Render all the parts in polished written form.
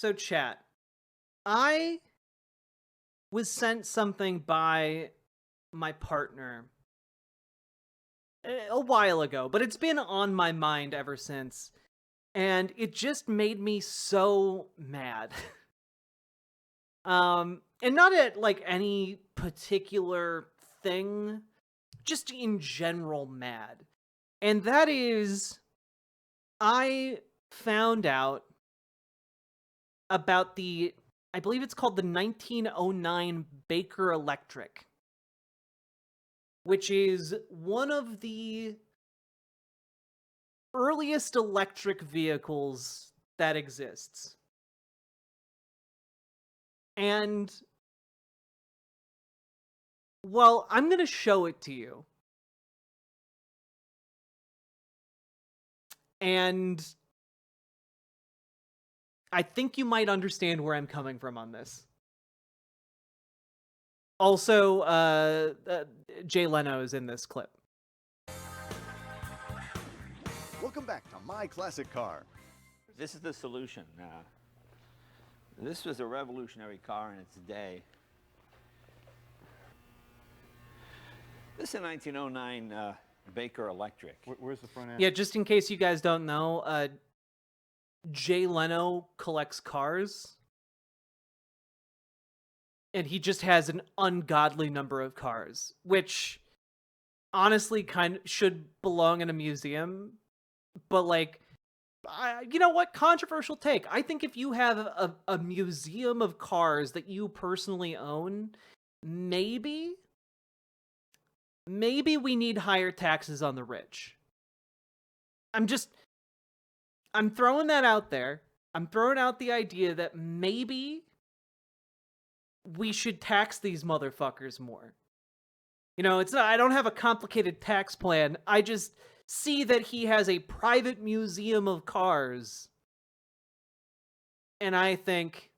So chat, I was sent something by my partner a while ago, but it's been on my mind ever since, and it just made me so mad. And not at like any particular thing, just in general mad. And that is, I found out about I believe it's called the 1909 Baker Electric, which is one of the earliest electric vehicles that exists. And, well, I'm going to show it to you. And I think you might understand where I'm coming from on this. Also, Jay Leno is in this clip. Welcome back to My Classic Car. This is the solution. This was a revolutionary car in its day. This is a 1909 Baker Electric. Where's the front end? Yeah, just in case you guys don't know, Jay Leno collects cars. And he just has an ungodly number of cars, which honestly kind of should belong in a museum. But like, you know what? Controversial take. I think if you have a museum of cars that you personally own, maybe we need higher taxes on the rich. I'm throwing that out there. I'm throwing out the idea that maybe we should tax these motherfuckers more. You know, it's not, I don't have a complicated tax plan. I just see that he has a private museum of cars. And I think,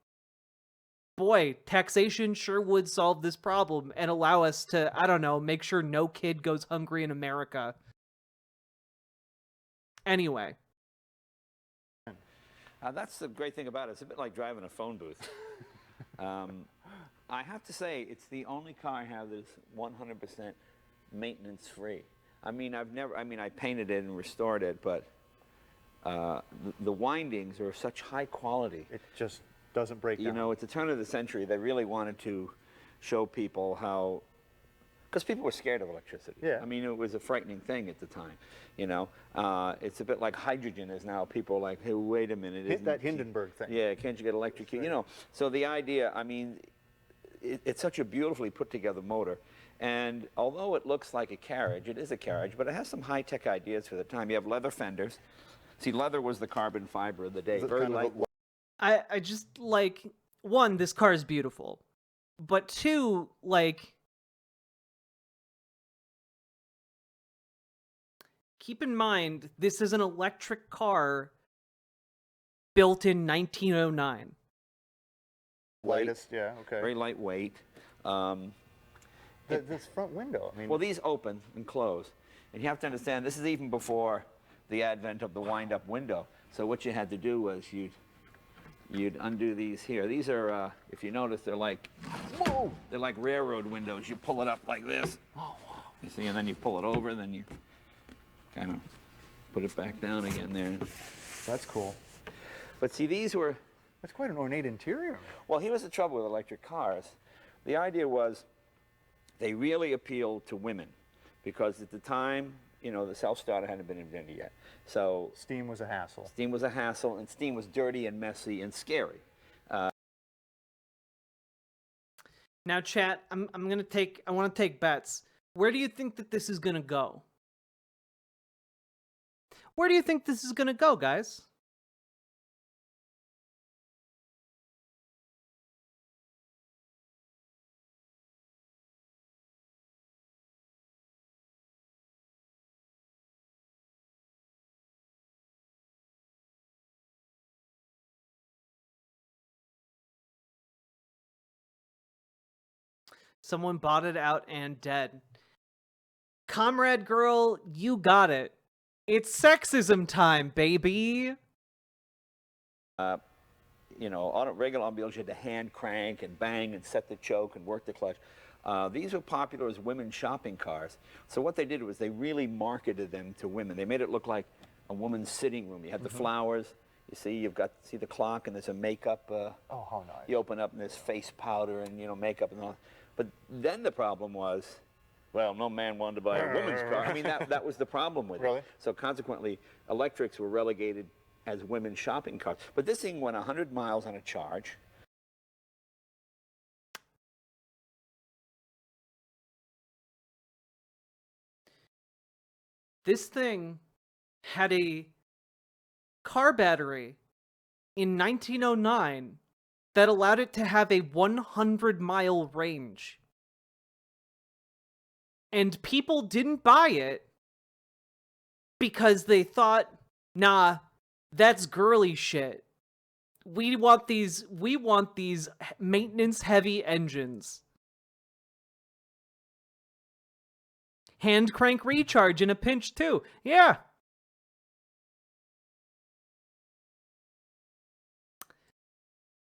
boy, taxation sure would solve this problem and allow us to, I don't know, make sure no kid goes hungry in America. Anyway. That's the great thing about it. It's a bit like driving a phone booth. I have to say, it's the only car I have that's 100% maintenance free. I mean, I painted it and restored it, but the windings are such high quality. It just doesn't break down. You know, at the turn of the century, they really wanted to show people how, because people were scared of electricity. Yeah. I mean, it was a frightening thing at the time, you know. It's a bit like hydrogen is now. People are like, hey, wait a minute. Hit that Hindenburg thing. Yeah, can't you get electrocuted? Right. You know, so the idea, I mean, it's such a beautifully put together motor. And although it looks like a carriage, it is a carriage, but it has some high-tech ideas for the time. You have leather fenders. See, leather was the carbon fiber of the day. Very light. I just, like, one, this car is beautiful. But two, like, keep in mind, this is an electric car built in 1909. Lightest, yeah, okay. Very lightweight. This front window, I mean... Well, these open and close. And you have to understand, this is even before the advent of the wind-up window. So what you had to do was you'd undo these here. These are, if you notice, they're like railroad windows. You pull it up like this. Oh, wow. You see, and then you pull it over, and then you kind of put it back down again there. That's cool. But see, these were... That's quite an ornate interior. Well, here's the trouble with electric cars. The idea was they really appealed to women because at the time, you know, the self-starter hadn't been invented yet. So steam was a hassle. Steam was a hassle, and steam was dirty and messy and scary. Now, chat, I want to take bets. Where do you think that this is going to go? Where do you think this is going to go, guys? Someone bought it out and dead. Comrade girl, you got it. It's sexism time, baby. you know, regular automobiles, you had to hand crank and bang and set the choke and work the clutch. These were popular as women's shopping cars. So what they did was they really marketed them to women. They made it look like a woman's sitting room. You have the flowers. You see, see the clock, and there's a makeup. Oh, how nice. You open up, and there's face powder and, you know, makeup and all. But then the problem was, well, no man wanted to buy a woman's car. I mean, that was the problem with Really? it. So consequently, electrics were relegated as women's shopping cars. But this thing went 100 miles on a charge. This thing had a car battery in 1909 that allowed it to have a 100-mile range. And people didn't buy it because they thought, nah, that's girly shit. We want these maintenance-heavy engines. Hand crank recharge in a pinch too. Yeah.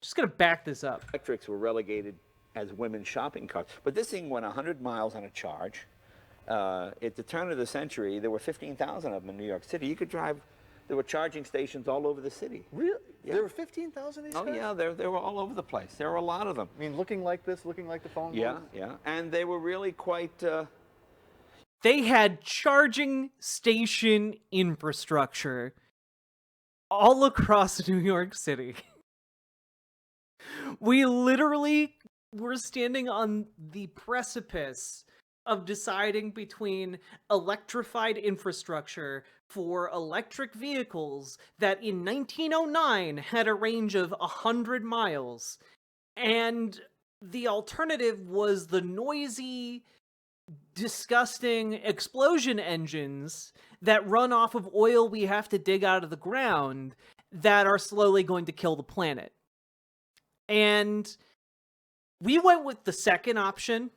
Just gonna back this up. Electrics were relegated as women's shopping cars. But this thing went 100 miles on a charge. At the turn of the century, there were 15,000 of them in New York City. You could drive, there were charging stations all over the city. Really? Yeah. There were 15,000 of these Oh, cars? yeah, they were all over the place. There were a lot of them. I mean, looking like this, looking like the phone Yeah, booth? yeah. And they were really quite... They had charging station infrastructure all across New York City. We literally were standing on the precipice of deciding between electrified infrastructure for electric vehicles that in 1909 had a range of 100 miles, and the alternative was the noisy, disgusting explosion engines that run off of oil we have to dig out of the ground that are slowly going to kill the planet. And we went with the second option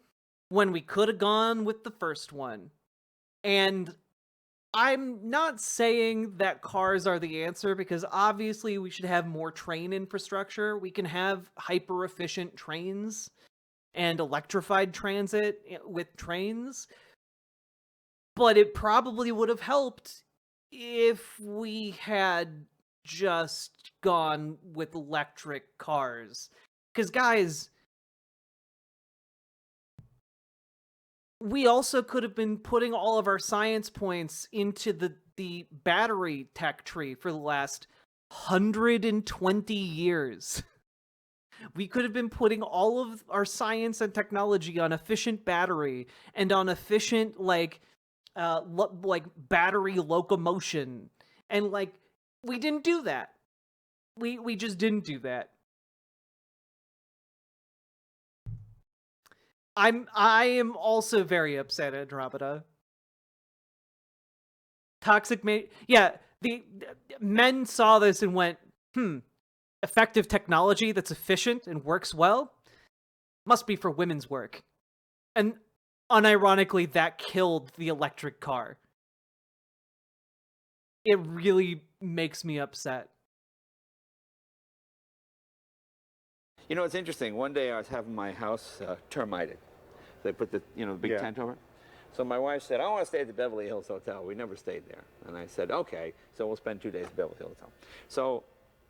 when we could have gone with the first one. And I'm not saying that cars are the answer, because obviously we should have more train infrastructure. We can have hyper-efficient trains and electrified transit with trains. But it probably would have helped if we had just gone with electric cars. Because, guys, we also could have been putting all of our science points into the battery tech tree for the last 120 years. We could have been putting all of our science and technology on efficient battery and on efficient, like battery locomotion. And, like, we didn't do that. We just didn't do that. I am also very upset at Andromeda. Yeah, the men saw this and went, effective technology that's efficient and works well must be for women's work. And unironically, that killed the electric car. It really makes me upset. You know, it's interesting. One day I was having my house termited. They put the, the big tent over it. So my wife said, I want to stay at the Beverly Hills Hotel. We never stayed there. And I said, okay, so we'll spend 2 days at the Beverly Hills Hotel. So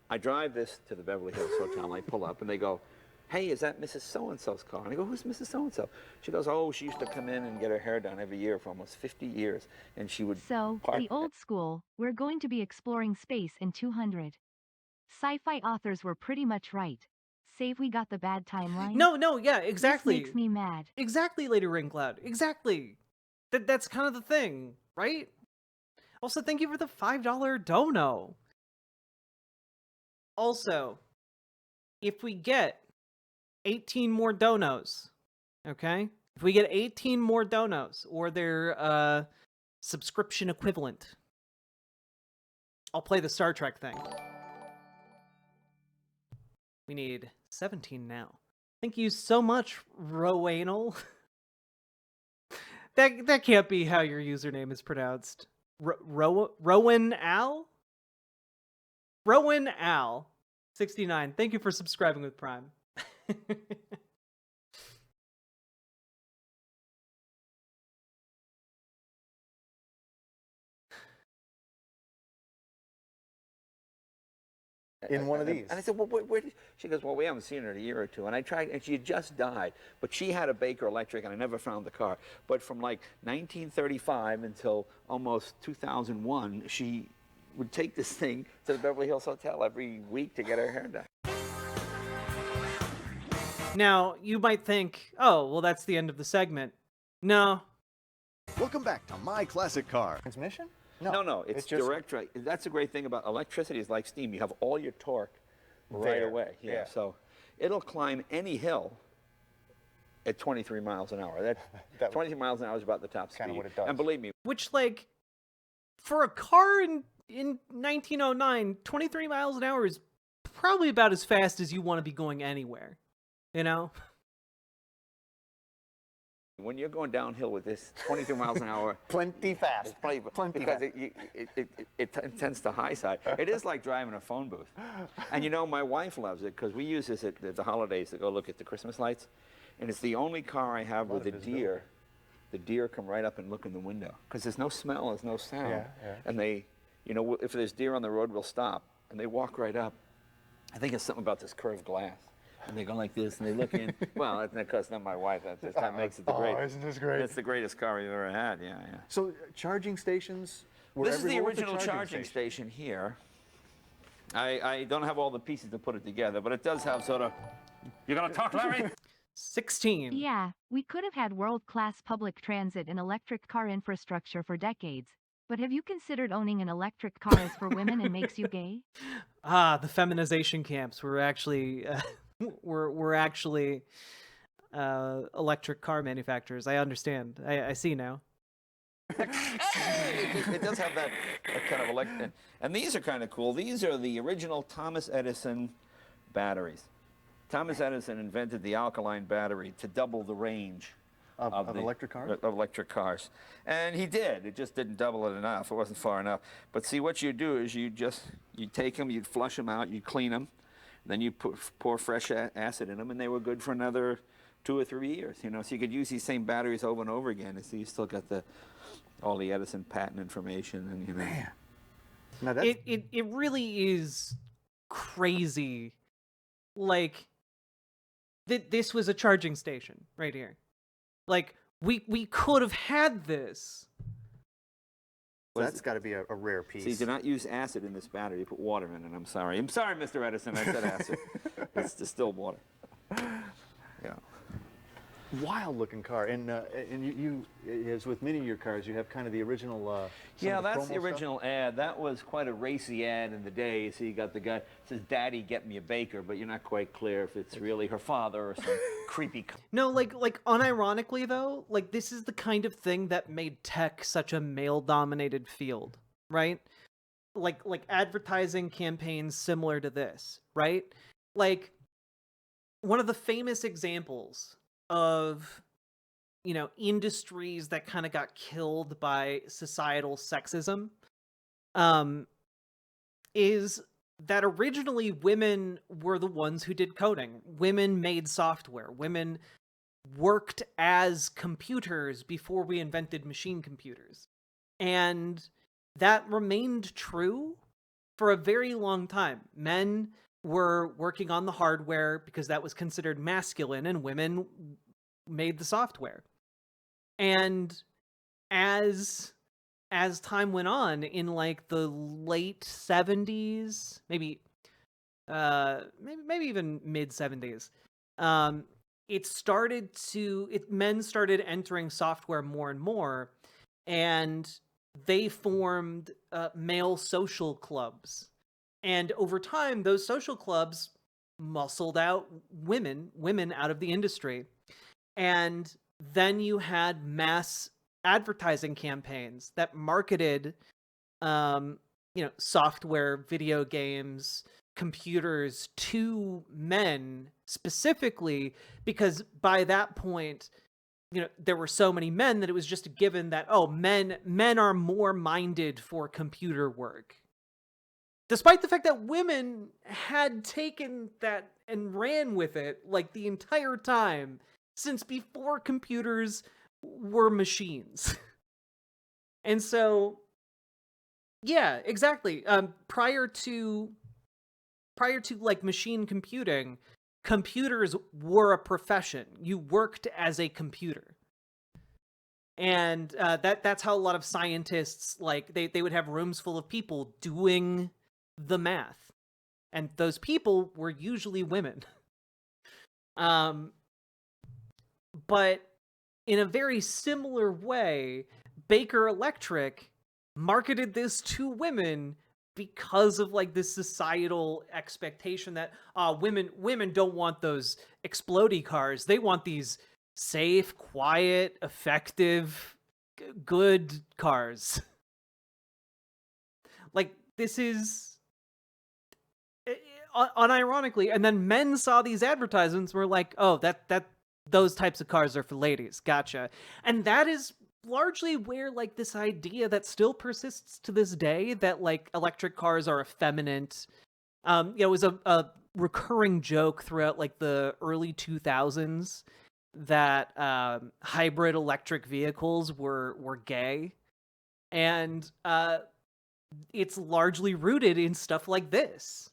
I drive this to the Beverly Hills Hotel, and I pull up, and they go, hey, is that Mrs. So-and-so's car? And I go, who's Mrs. So-and-so? She goes, oh, she used to come in and get her hair done every year for almost 50 years. And she would So, the old school, we're going to be exploring space in 200. Sci-fi authors were pretty much right. Save we got the bad timeline. No, yeah, exactly. This makes me mad. Exactly, Lady Ringcloud. Exactly. That's kind of the thing, right? Also, thank you for the $5 dono. Also, if we get 18 more donos, okay? If we get 18 more donos, or their subscription equivalent, I'll play the Star Trek thing. We need 17 now. Thank you so much, Rowanal. That can't be how your username is pronounced. Rowan Al? Rowan Al 69. Thank you for subscribing with Prime. In one of these. And I said, well, she goes, well, we haven't seen her in a year or two. And I tried, and she had just died. But she had a Baker Electric, and I never found the car. But from like 1935 until almost 2001, she would take this thing to the Beverly Hills Hotel every week to get her hair done. Now, you might think, oh, well, that's the end of the segment. No. Welcome back to My Classic Car. Transmission? No, it's just direct. Right. That's a great thing about electricity. Is like steam. You have all your torque right There. away. Yeah. So it'll climb any hill at 23 miles an hour. That 23 miles an hour is about the top speed. Kinda what it does. And believe me, Which, like, for a car in 1909, 23 miles an hour is probably about as fast as you want to be going anywhere. You know? when you're going downhill with this 23 miles an hour, Plenty fast. it's probably Plenty because fast. it tends to high side. It is like driving a phone booth. And you know, my wife loves it because we use this at the holidays to go look at the Christmas lights. And it's the only car I have with a deer. The deer come right up and look in the window because there's no smell, there's no sound. Yeah. And they, you know, if there's deer on the road, we'll stop. And they walk right up. I think it's something about this curved glass. And they go like this, and they look in. Well, that's because not my wife. That makes it the great. Oh, isn't this great? It's the greatest car we've ever had. Yeah. So charging stations were This is the everywhere with original charging station here. I don't have all the pieces to put it together, but it does have sort of. You gonna talk, Larry? 16. Yeah, we could have had world-class public transit and electric car infrastructure for decades. But have you considered owning an electric car is for women and makes you gay? Ah, the feminization camps were actually were actually electric car manufacturers. I understand. I see now. It does have that kind of electric. And these are kind of cool. These are the original Thomas Edison batteries. Thomas Edison invented the alkaline battery to double the range of the electric cars? Of electric cars. And he did. It just didn't double it enough. It wasn't far enough. But see, what you do is you take them, you'd flush them out, you clean them, then you pour fresh acid in them, and they were good for another 2 or 3 years. You know, so you could use these same batteries over and over again. And so you still got all the Edison patent information, and you know. Man. Now that's, It really is crazy. Like, this was a charging station right here. Like, we could have had this. that's got to be a rare piece. See, do not use acid in this battery. You put water in it. I'm sorry, Mr. Edison. I said acid. It's distilled water. Yeah. Wild looking car, and you as with many of your cars, you have kind of the original. Yeah, that's promo the original ad. That was quite a racy ad in the day. So you got the guy says, "Daddy, get me a Baker," but you're not quite clear if it's really her father or some creepy. No, like unironically though, like this is the kind of thing that made tech such a male-dominated field, right? Like advertising campaigns similar to this, right? Like one of the famous examples of, you know, industries that kind of got killed by societal sexism is that originally women were the ones who did coding. Women made software. Women worked as computers before we invented machine computers. And that remained true for a very long time. Men were working on the hardware because that was considered masculine, and women made the software. And as time went on, in like the late 70s, maybe even mid 70s, men started entering software more and more, and they formed male social clubs. And over time, those social clubs muscled out women out of the industry. And then you had mass advertising campaigns that marketed, software, video games, computers to men specifically, because by that point, you know, there were so many men that it was just a given that, oh, men are more minded for computer work. Despite the fact that women had taken that and ran with it like the entire time since before computers were machines. And so, yeah, exactly. Prior to like machine computing, computers were a profession. You worked as a computer. And that's how a lot of scientists, like, they would have rooms full of people doing the math. And those people were usually women. But in a very similar way, Baker Electric marketed this to women because of like this societal expectation that women don't want those explodey cars. They want these safe, quiet, effective, good cars. Like, this is unironically, and then men saw these advertisements and were like, oh, that those types of cars are for ladies. Gotcha. And that is largely where like this idea that still persists to this day that like electric cars are effeminate. It was a recurring joke throughout like the early 2000s that hybrid electric vehicles were gay. And it's largely rooted in stuff like this.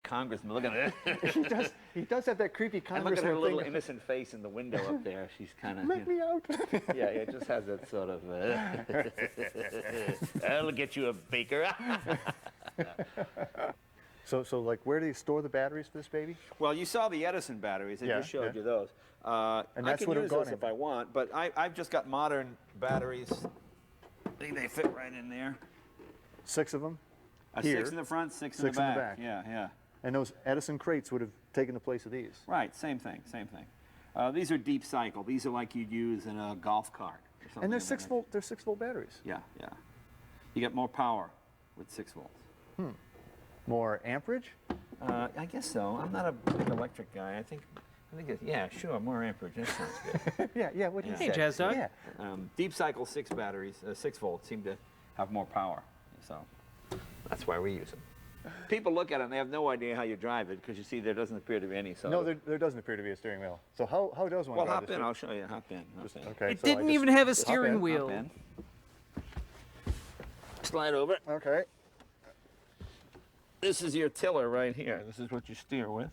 Congressman, look at it. He does have that creepy And look at congressman her little thing. innocent face in the window up there. She's kind of... Let me out. Yeah, it just has that sort of... I'll get you a Baker. So like, where do you store the batteries for this baby? Well, you saw the Edison batteries. I just showed you those. And I that's can what use it'll go those in. if I want, but I've just got modern batteries. They fit right in there. 6 of them. Here. 6 in the front, 6 in the back. Yeah, yeah. And those Edison crates would have taken the place of these. Right, same thing, same thing. These are deep cycle. These are like you'd use in a golf cart or something. And they're like 6 that. volt. They're 6 volt batteries. Yeah, yeah. You get more power with 6 volts. More amperage. I guess so. I'm not a big electric guy. I think yeah, sure, more amperage. That sounds good. Yeah. What do you Hey, say? Jazz Dog. Yeah. Deep cycle 6 batteries, 6 volts, seem to have more power. So that's why we use them. People look at it and they have no idea how you drive it because you see there doesn't appear to be any sort No, of... there doesn't appear to be a steering wheel. So how does one Well, drive hop this? in. I'll show you. Hop in. Okay. It so I didn't just- even have a hop steering in. wheel. Hop in. Slide over. Okay. This is your tiller right here. This is what you steer with.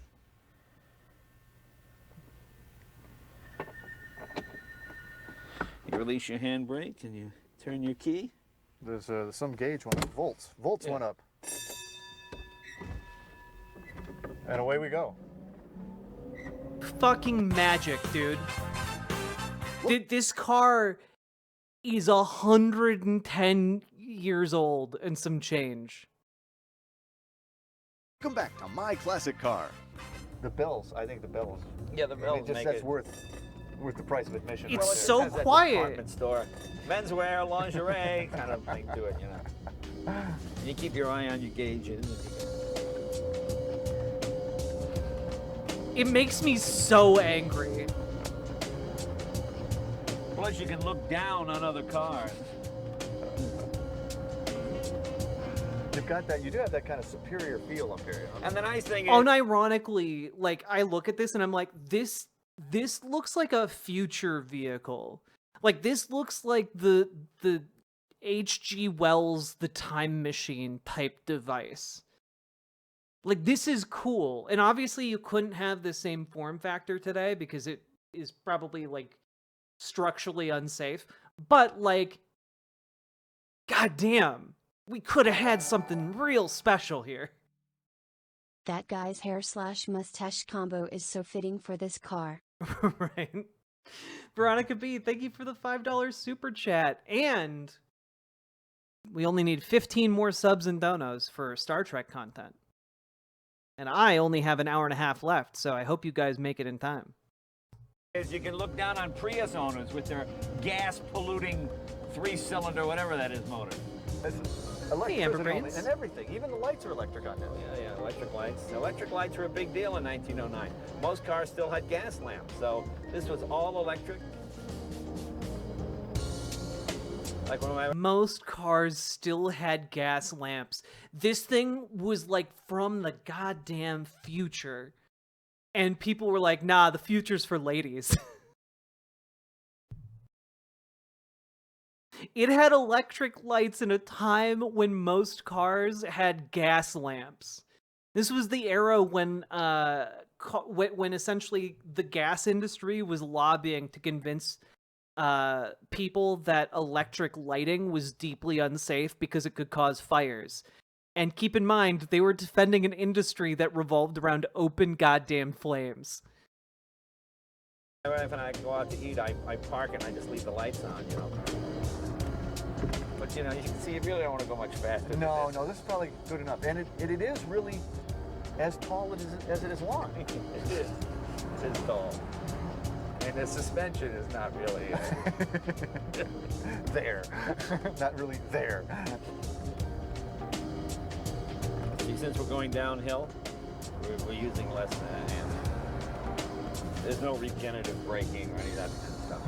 You release your handbrake and you turn your key. There's some gauge went up. Volts went up. And away we go. Fucking magic, dude. This car is 110 years old and some change. Welcome back to My Classic Car. The bills. I think the bills. Yeah, the bells make that's it. worth the price of admission. It's Well, it so has that quiet. Department store, menswear, lingerie, kind of thing to it, you know. And you keep your eye on your gauges. It makes me so angry. Plus, you can look down on other cars. You've got that. You do have that kind of superior feel up here. You know? And the nice thing is, Unironically, like, I look at this and I'm like, this looks like a future vehicle. Like, this looks like the H.G. Wells The Time Machine type device. Like, this is cool. And obviously you couldn't have the same form factor today because it is probably, like, structurally unsafe. But, like, goddamn, we could have had something real special here. That guy's hair/mustache combo is so fitting for this car. Right. Veronica B, thank you for the $5 super chat. And we only need 15 more subs and donos for Star Trek content. And I only have an hour and a half left, so I hope you guys make it in time. is you can look down on Prius owners with their gas-polluting 3-cylinder, whatever that is, motor. This is Amberbrains. and everything. Even the lights are electric on this. Yeah, electric lights. Electric lights were a big deal in 1909. Most cars still had gas lamps, so this was all electric. Like one of my Most cars still had gas lamps. This thing was like from the goddamn future. And people were like, nah, the future's for ladies. It had electric lights in a time when most cars had gas lamps. This was the era when when essentially the gas industry was lobbying to convince people that electric lighting was deeply unsafe because it could cause fires. And keep in mind, they were defending an industry that revolved around open goddamn flames. wife and I go out to eat, I park and I just leave the lights on, you know. But you know, you can see you really don't want to go much faster. No, this is probably good enough. And it is really as tall as it is long. It is. It is tall. And the suspension is not really there. Not really there. See, since we're going downhill, we're using less than that, and there's no regenerative braking or any of that kind of stuff.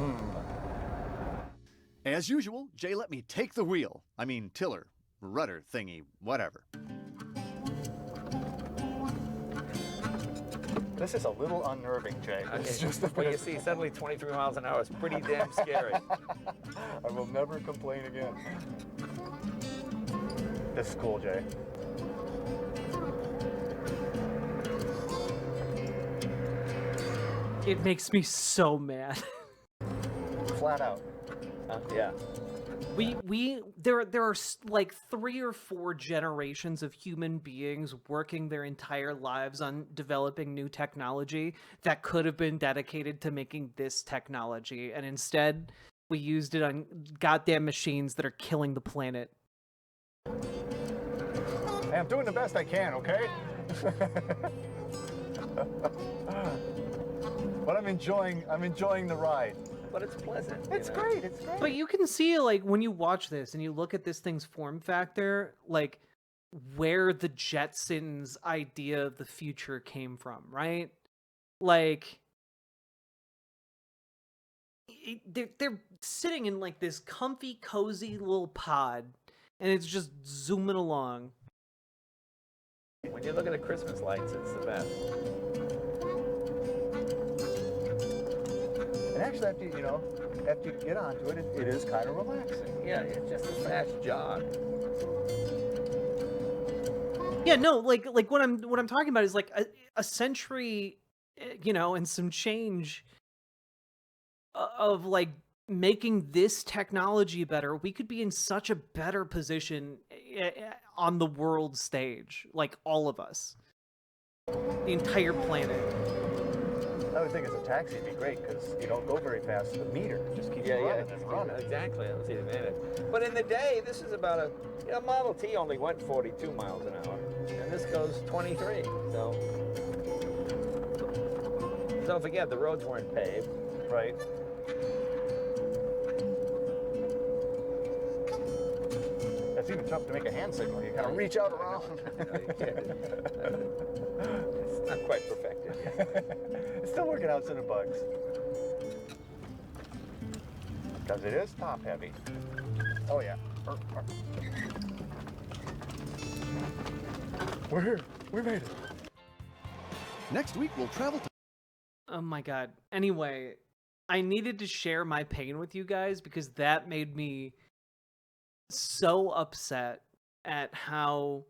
As usual, Jay let me take the wheel. I mean, tiller, rudder thingy, whatever. This is a little unnerving, Jay. It's just Well, you see, suddenly 23 miles an hour is pretty damn scary. I will never complain again. This is cool, Jay. It makes me so mad. Flat out. Yeah. There are like 3 or 4 generations of human beings working their entire lives on developing new technology that could have been dedicated to making this technology, and instead we used it on goddamn machines that are killing the planet. Hey, I'm doing the best I can, okay? But I'm enjoying the ride. But it's pleasant. It's great. It's great. But you can see, like, when you watch this and you look at this thing's form factor, like, where the Jetsons idea of the future came from, right? Like, they're sitting in, like, this comfy, cozy little pod, and it's just zooming along. When you look at the Christmas lights, it's the best. And actually, after you get onto it, it is kind of relaxing. Yeah, it's just a fast jog. Yeah, no, like what I'm talking about is like a century, and some change of like making this technology better. We could be in such a better position on the world stage, like all of us, the entire planet. I would think as a taxi it'd be great because you don't go very fast. The meter just keeps running and running. Exactly, that's the advantage. But in the day, this is about a Model T only went 42 miles an hour, and this goes 23. So don't forget the roads weren't paved, Right. That's even tough to make a hand signal. You kind of reach out around. It's not quite perfected yet. It's still working out some of the bugs. Because it is top heavy. Oh yeah. We're here. We made it. Next week, we'll travel to... Oh my god. Anyway, I needed to share my pain with you guys because that made me so upset at how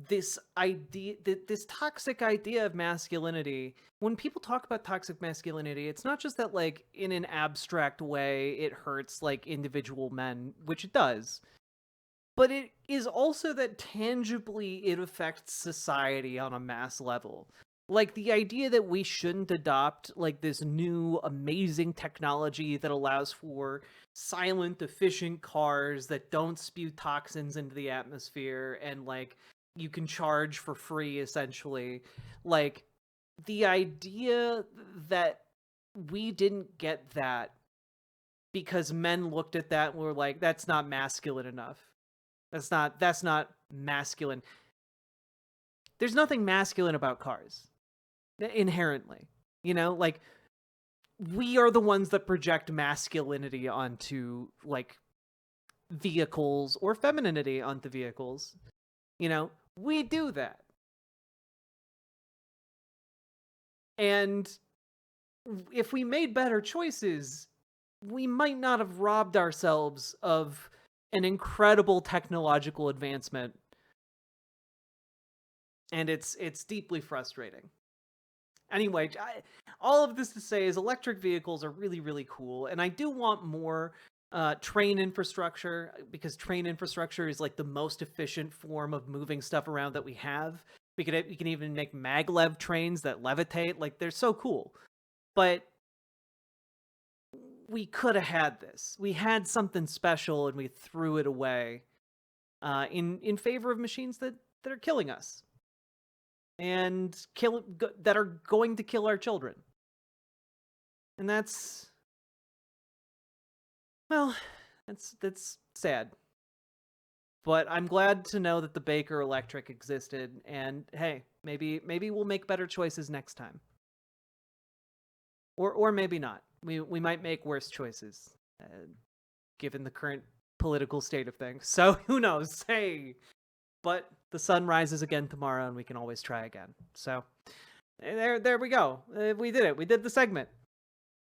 this idea, this toxic idea of masculinity, when people talk about toxic masculinity, it's not just that, like, in an abstract way it hurts like individual men, which it does, but it is also that tangibly it affects society on a mass level. Like, the idea that we shouldn't adopt, like, this new amazing technology that allows for silent, efficient cars that don't spew toxins into the atmosphere, and, like, you can charge for free, essentially. Like, the idea that we didn't get that because men looked at that and were like, that's not masculine enough. That's not masculine. There's nothing masculine about cars. Inherently, like, we are the ones that project masculinity onto, like, vehicles or femininity onto vehicles. You know, we do that. And if we made better choices, we might not have robbed ourselves of an incredible technological advancement. And it's deeply frustrating. Anyway, all of this to say is electric vehicles are really, really cool. And I do want more train infrastructure, because train infrastructure is like the most efficient form of moving stuff around that we have. We can even make maglev trains that levitate. Like, they're so cool. But we could have had this. We had something special and we threw it away in favor of machines that are killing us. And that are going to kill our children. And that's sad. But I'm glad to know that the Baker Electric existed, and hey, maybe we'll make better choices next time. Or maybe not. We might make worse choices, given the current political state of things. So who knows? Hey, but the sun rises again tomorrow, and we can always try again. So there we go. We did it. We did the segment.